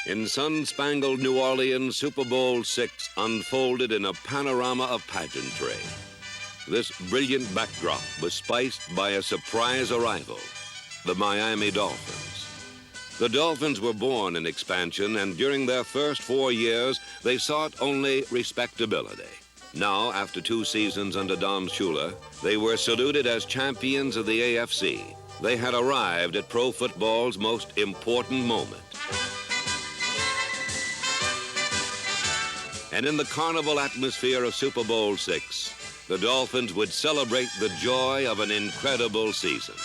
In sun-spangled New Orleans, Super Bowl VI unfolded in a panorama of pageantry. This brilliant backdrop was spiced by a surprise arrival, the Miami Dolphins. The Dolphins were born in expansion, and during their first 4 years, they sought only respectability. Now, after 2 seasons under Don Shula, they were saluted as champions of the AFC. They had arrived at pro football's most important moment. And in the carnival atmosphere of Super Bowl VI, the Dolphins would celebrate the joy of an incredible season.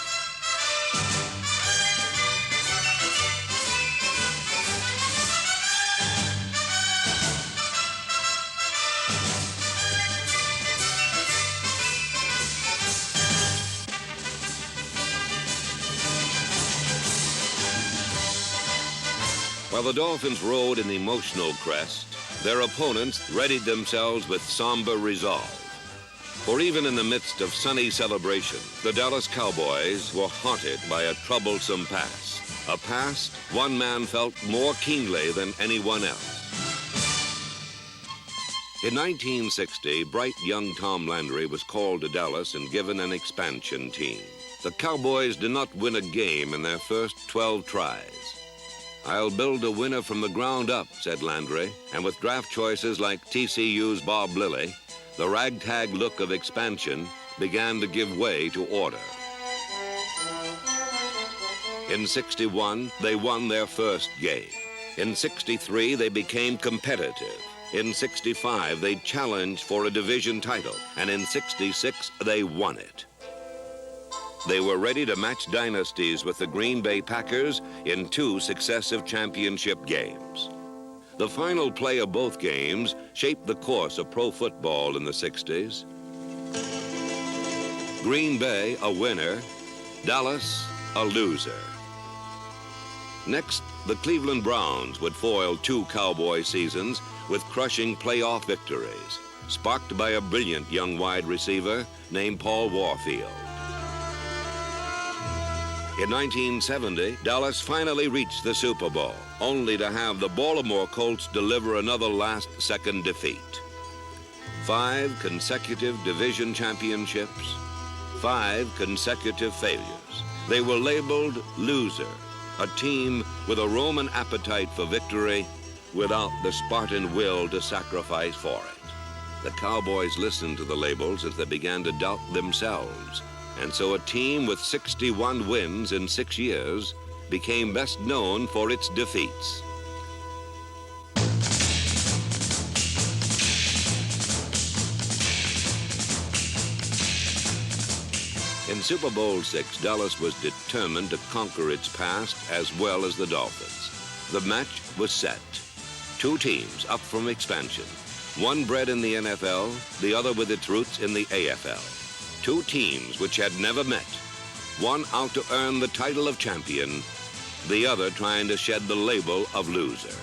While the Dolphins rode an emotional crest, their opponents readied themselves with somber resolve. For even in the midst of sunny celebration, the Dallas Cowboys were haunted by a troublesome past. A past one man felt more keenly than anyone else. In 1960, bright young Tom Landry was called to Dallas and given an expansion team. The Cowboys did not win a game in their first 12 tries. "I'll build a winner from the ground up," said Landry, and with draft choices like TCU's Bob Lilly, the ragtag look of expansion began to give way to order. In '61, they won their first game. In '63, they became competitive. In '65, they challenged for a division title, and in '66, they won it. They were ready to match dynasties with the Green Bay Packers in 2 successive championship games. The final play of both games shaped the course of pro football in the '60s. Green Bay, a winner; Dallas, a loser. Next, the Cleveland Browns would foil 2 Cowboy seasons with crushing playoff victories, sparked by a brilliant young wide receiver named Paul Warfield. In 1970, Dallas finally reached the Super Bowl, only to have the Baltimore Colts deliver another last-second defeat. 5 consecutive division championships, 5 consecutive failures. They were labeled loser, a team with a Roman appetite for victory without the Spartan will to sacrifice for it. The Cowboys listened to the labels as they began to doubt themselves. And so a team with 61 wins in 6 years became best known for its defeats. In Super Bowl VI, Dallas was determined to conquer its past as well as the Dolphins. The match was set. 2 teams up from expansion. One bred in the NFL, the other with its roots in the AFL. 2 teams which had never met, one out to earn the title of champion, the other trying to shed the label of loser.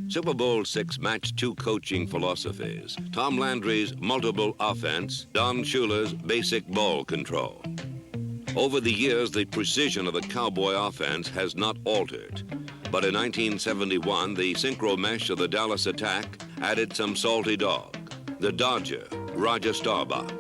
Super Bowl VI matched 2 coaching philosophies: Tom Landry's multiple offense, Don Shula's basic ball control. Over the years, the precision of the Cowboy offense has not altered. But in 1971, the synchro mesh of the Dallas attack added some salty dog, the Dodger, Roger Staubach.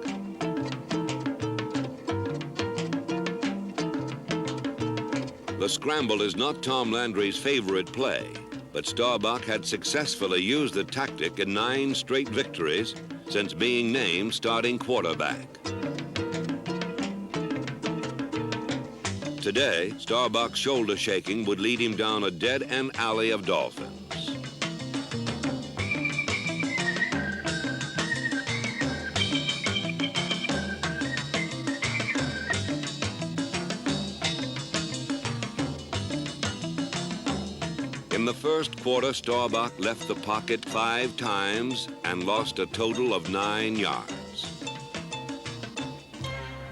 The scramble is not Tom Landry's favorite play, but Staubach had successfully used the tactic in 9 straight victories since being named starting quarterback. Today, Starbuck's shoulder shaking would lead him down a dead-end alley of Dolphins. In the first quarter, Starbuck left the pocket 5 times and lost a total of 9 yards.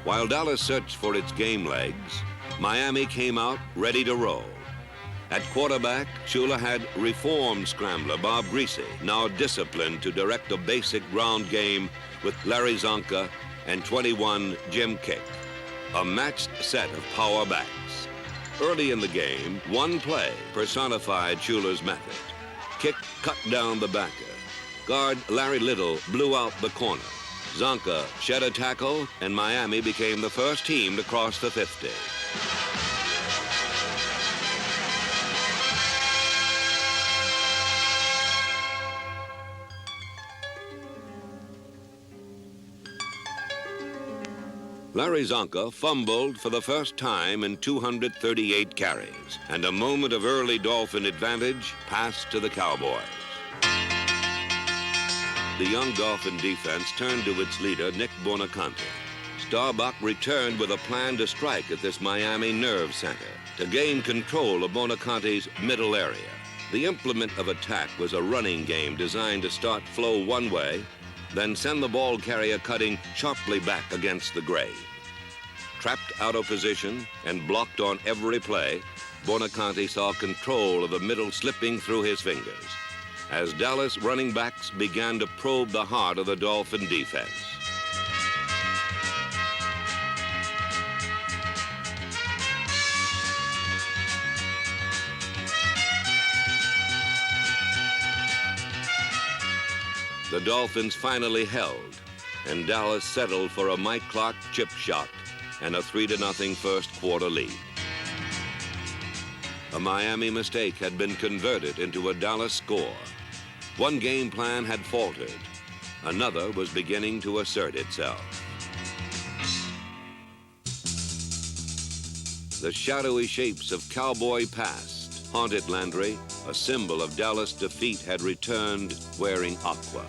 While Dallas searched for its game legs, Miami came out ready to roll. At quarterback, Shula had reformed scrambler Bob Greasy, now disciplined to direct a basic ground game with Larry Zonka and 21 Jim Kick, a matched set of power backs. Early in the game, one play personified Shula's method. Kick cut down the backer. Guard Larry Little blew out the corner. Zonka shed a tackle, and Miami became the first team to cross the 50. Larry Zonka fumbled for the first time in 238 carries, and a moment of early Dolphin advantage passed to the Cowboys. The young Dolphin defense turned to its leader, Nick Bonacante. Starbuck returned with a plan to strike at this Miami nerve center to gain control of Bonacante's middle area. The implement of attack was a running game designed to start flow one way, then send the ball carrier cutting sharply back against the grave. Trapped out of position and blocked on every play, Bonacante saw control of the middle slipping through his fingers as Dallas running backs began to probe the heart of the Dolphin defense. The Dolphins finally held, and Dallas settled for a Mike Clark chip shot and a 3-0 first quarter lead. A Miami mistake had been converted into a Dallas score. One game plan had faltered. Another was beginning to assert itself. The shadowy shapes of Cowboy past haunted Landry. A symbol of Dallas defeat had returned wearing aqua.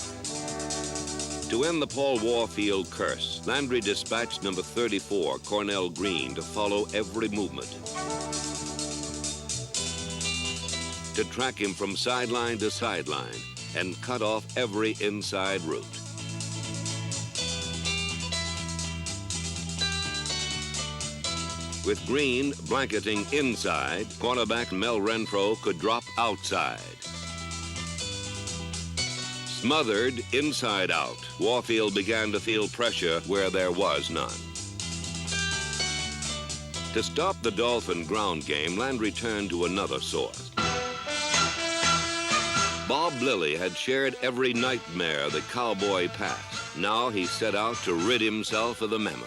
To end the Paul Warfield curse, Landry dispatched number 34, Cornell Green, to follow every movement, to track him from sideline to sideline and cut off every inside route. With Green blanketing inside, cornerback Mel Renfro could drop outside. Smothered inside out, Warfield began to feel pressure where there was none. To stop the Dolphin ground game, Landry turned to another source. Bob Lilly had shared every nightmare the Cowboy past. Now he set out to rid himself of the memory.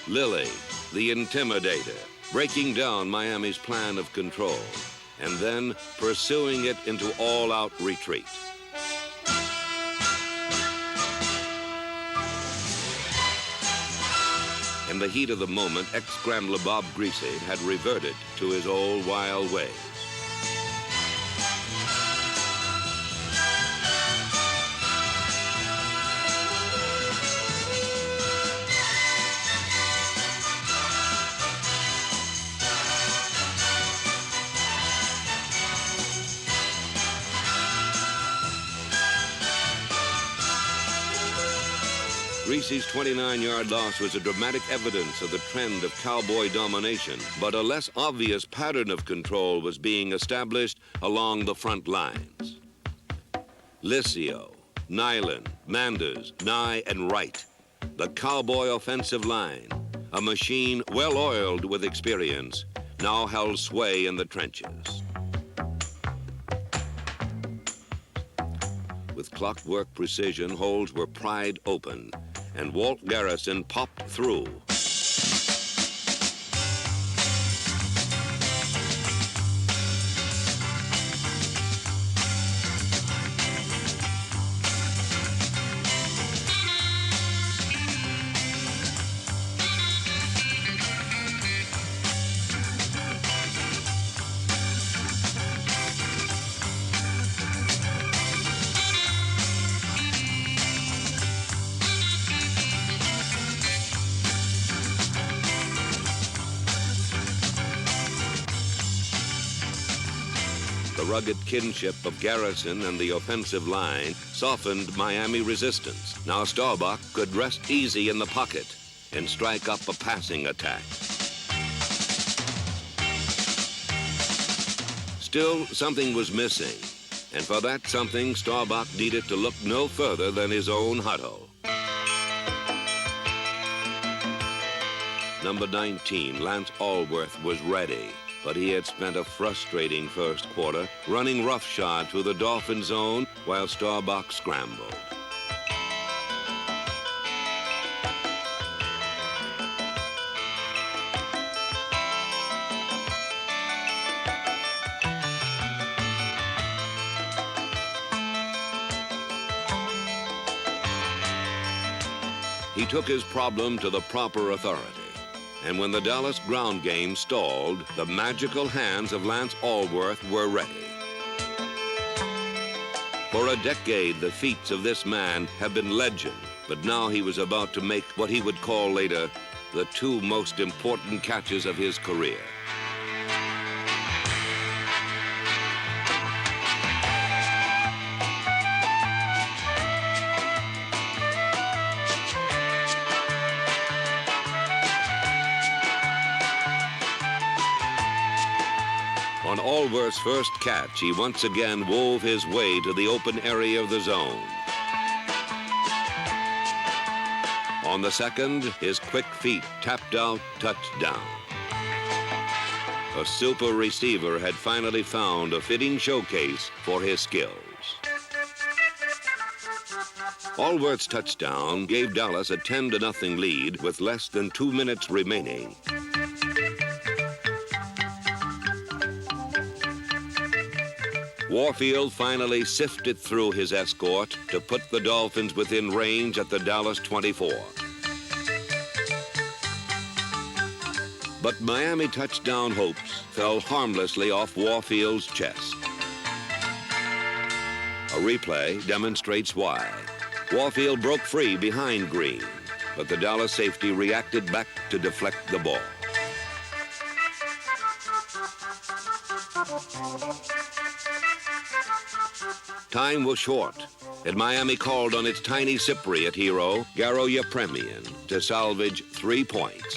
Lilly, the intimidator, breaking down Miami's plan of control, and then pursuing it into all-out retreat. In the heat of the moment, ex-scrambler Bob Greasy had reverted to his old wild ways. Greasy's 29-yard loss was a dramatic evidence of the trend of Cowboy domination, but a less obvious pattern of control was being established along the front lines. Liscio, Nyland, Manders, Nye, and Wright, the Cowboy offensive line, a machine well-oiled with experience, now held sway in the trenches. With clockwork precision, holes were pried open, and Walt Garrison popped through. The rugged kinship of Garrison and the offensive line softened Miami resistance. Now Staubach could rest easy in the pocket and strike up a passing attack. Still, something was missing, and for that something, Staubach needed to look no further than his own huddle. Number 19, Lance Allworth, was ready, but he had spent a frustrating first quarter running roughshod through the Dolphin zone while Staubach scrambled. He took his problem to the proper authority. And when the Dallas ground game stalled, the magical hands of Lance Allworth were ready. For a decade, the feats of this man have been legend, but now he was about to make what he would call later the two most important catches of his career. On Allworth's first catch, he once again wove his way to the open area of the zone. On the second, his quick feet tapped out touchdown. A super receiver had finally found a fitting showcase for his skills. Allworth's touchdown gave Dallas a 10-0 lead with less than 2 minutes remaining. Warfield finally sifted through his escort to put the Dolphins within range at the Dallas 24. But Miami touchdown hopes fell harmlessly off Warfield's chest. A replay demonstrates why. Warfield broke free behind Green, but the Dallas safety reacted back to deflect the ball. Time was short, and Miami called on its tiny Cypriot hero, Garo Yepremian, to salvage 3 points.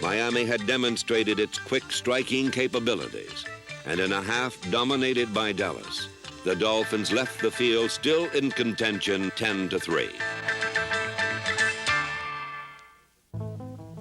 Miami had demonstrated its quick striking capabilities, and in a half dominated by Dallas, the Dolphins left the field still in contention 10-3.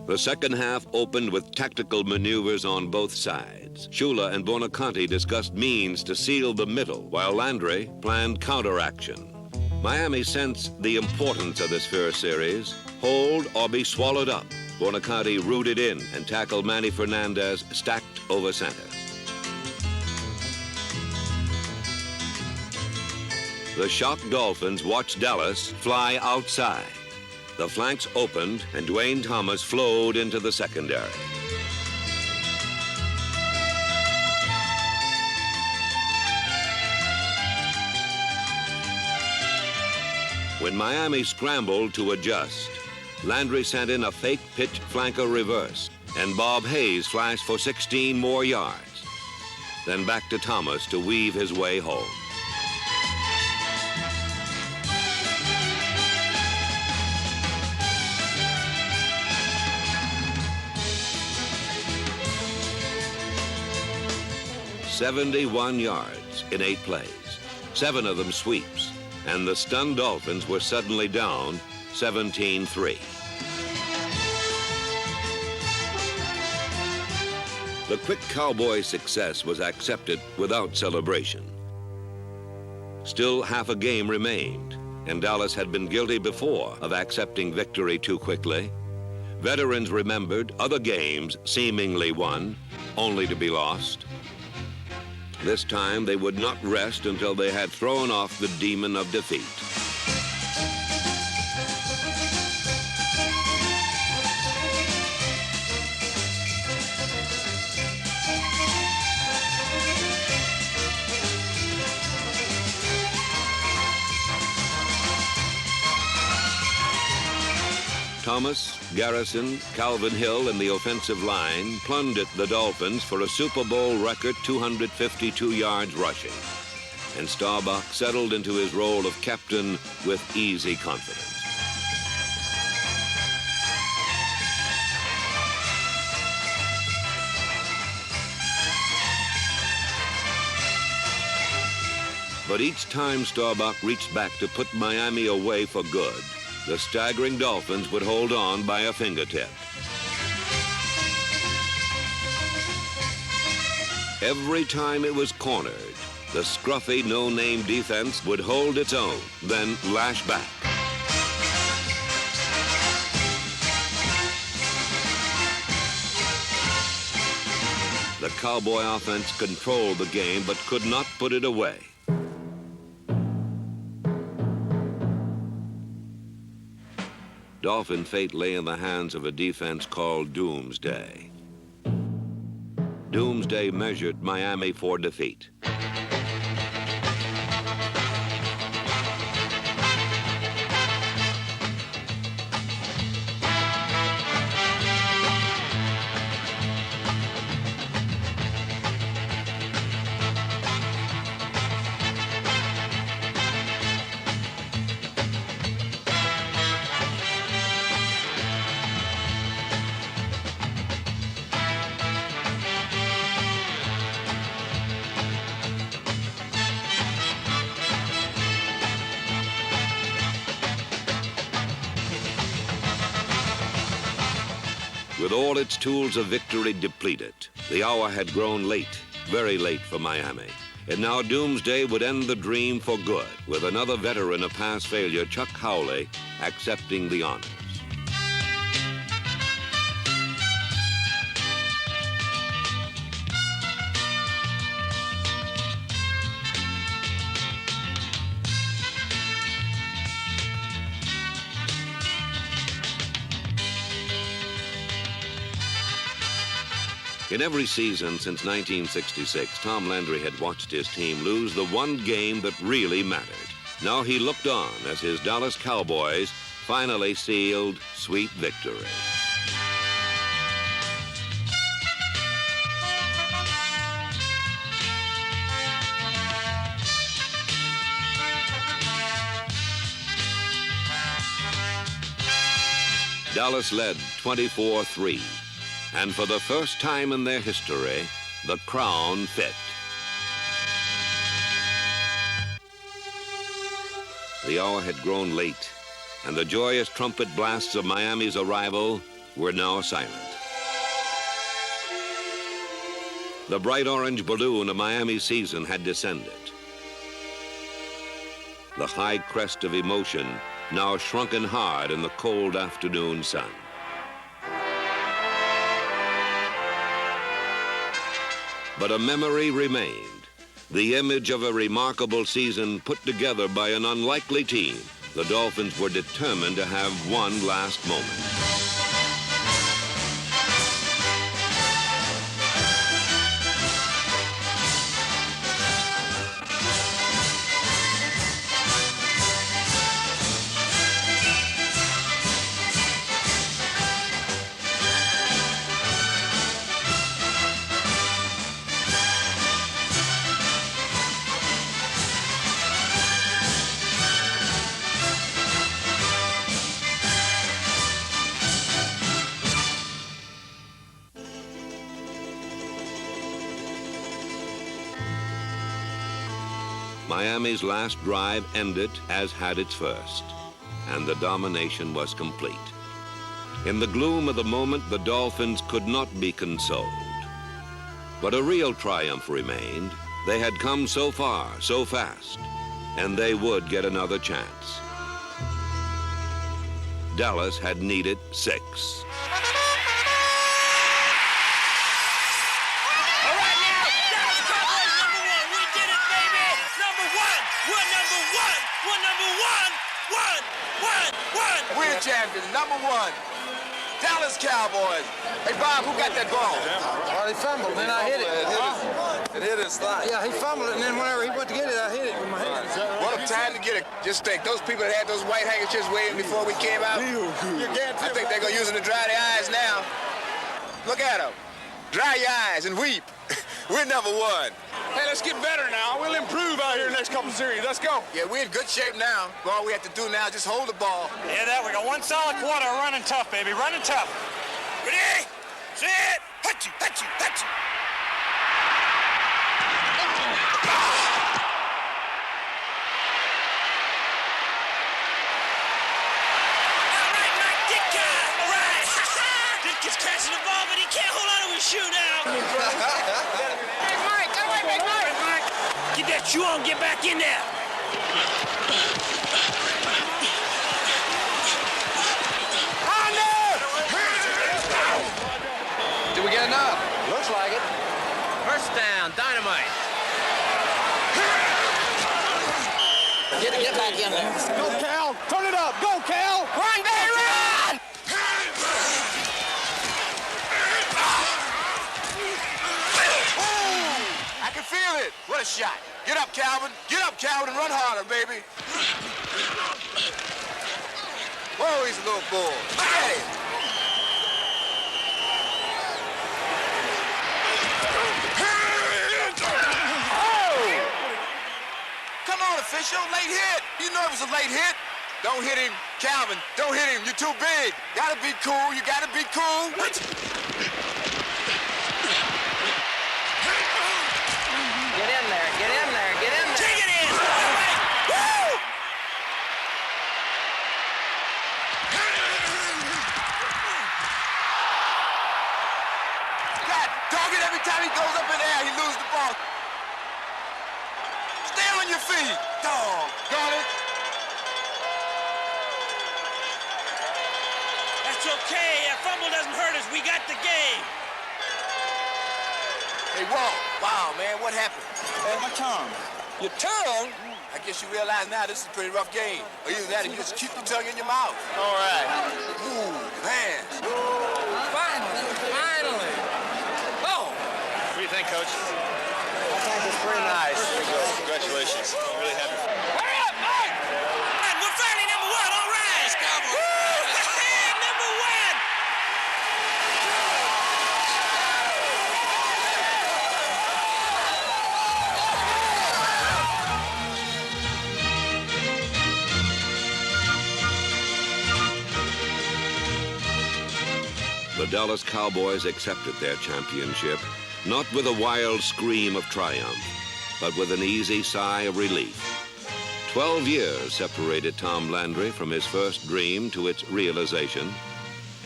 The second half opened with tactical maneuvers on both sides. Shula and Bonaconte discussed means to seal the middle, while Landry planned counteraction. Miami sensed the importance of this first series. Hold or be swallowed up. Bonaconte rooted in and tackled Manny Fernandez stacked over center. The shocked Dolphins watched Dallas fly outside. The flanks opened, and Dwayne Thomas flowed into the secondary. When Miami scrambled to adjust, Landry sent in a fake pitch flanker reverse, and Bob Hayes flashed for 16 more yards. Then back to Thomas to weave his way home. "71 yards in 8 plays, 7 of them sweeps, and the stunned Dolphins were suddenly down 17-3. The quick Cowboy success was accepted without celebration. Still, half a game remained, and Dallas had been guilty before of accepting victory too quickly. Veterans remembered other games seemingly won, only to be lost. This time, they would not rest until they had thrown off the demon of defeat. Thomas, Garrison, Calvin Hill, and the offensive line plundered the Dolphins for a Super Bowl record 252 yards rushing. And Staubach settled into his role of captain with easy confidence. But each time Staubach reached back to put Miami away for good, the staggering Dolphins would hold on by a fingertip. Every time it was cornered, the scruffy, no-name defense would hold its own, then lash back. The Cowboy offense controlled the game but could not put it away. Dolphin fate lay in the hands of a defense called Doomsday. Doomsday measured Miami for defeat. With all its tools of victory depleted, the hour had grown late, very late for Miami. And now Doomsday would end the dream for good, with another veteran of past failure, Chuck Howley, accepting the honors. In every season since 1966, Tom Landry had watched his team lose the one game that really mattered. Now he looked on as his Dallas Cowboys finally sealed sweet victory. Dallas led 24-3. And for the first time in their history, the crown fit. The hour had grown late, and the joyous trumpet blasts of Miami's arrival were now silent. The bright orange balloon of Miami's season had descended. The high crest of emotion now shrunken hard in the cold afternoon sun. But a memory remained, the image of a remarkable season put together by an unlikely team. The Dolphins were determined to have one last moment. Miami's last drive ended as had its first, and the domination was complete. In the gloom of the moment, the Dolphins could not be consoled. But a real triumph remained. They had come so far, so fast, and they would get another chance. Dallas had needed 6. We're champions, number 1. Dallas Cowboys. Hey, Bob, who got that ball? Well, he fumbled, and I hit it. It hit his slide. Yeah, he fumbled it, and then whenever he went to get it, I hit it with my hand. What a time to get it. Just think, those people that had those white handkerchiefs waving before we came out, I think they're going to use them to dry their eyes now. Look at them. Dry your eyes and weep. We're number one. Hey, let's get better now. We'll improve out here in the next couple series. Let's go. Yeah, we're in good shape now. All we have to do now is just hold the ball. Yeah, that we got one solid quarter running tough, baby. Running tough. Ready, set, hut you, hut you, hut you. All right, Mike Ditka. All right. Ditka's catching the ball, but he can't hold on to his shoe now. Big Mike, get away, Big Mike. Get that shoe on, get back in there. Did we get enough? Looks like it. First down, Dynamite. Get back in there. Go, Cal. Turn it up. Go, Cal. Run, baby, run! I can feel it. What a shot. Get up, Calvin. Get up, Calvin, and run harder, baby. Whoa, he's a little bull. Look at him. Come on, official. Late hit. You know it was a late hit. Don't hit him, Calvin. Don't hit him. You're too big. Gotta be cool. You gotta be cool. Get in there, get in there, get in there. Take it in. All right. Woo! God, dog it every time he goes up in the air, he loses the ball. Stay on your feet. Dog. Got it? That's okay. A fumble doesn't hurt us. We got the game. Hey, Walt. Wow, man, what happened? Hey, my tongue. Your tongue? I guess you realize now this is a pretty rough game. Or either that or you just keep your tongue in your mouth. All right. Ooh, man. Finally. Oh. What do you think, Coach? I think it's pretty nice. Congratulations. I'm really happy. Hurry up, Mike! And we're finally number one. All right. Cowboys. Number one. The Dallas Cowboys accepted their championship, not with a wild scream of triumph, but with an easy sigh of relief. 12 years separated Tom Landry from his first dream to its realization,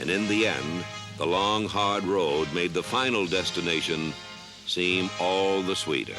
and in the end, the long, hard road made the final destination seem all the sweeter.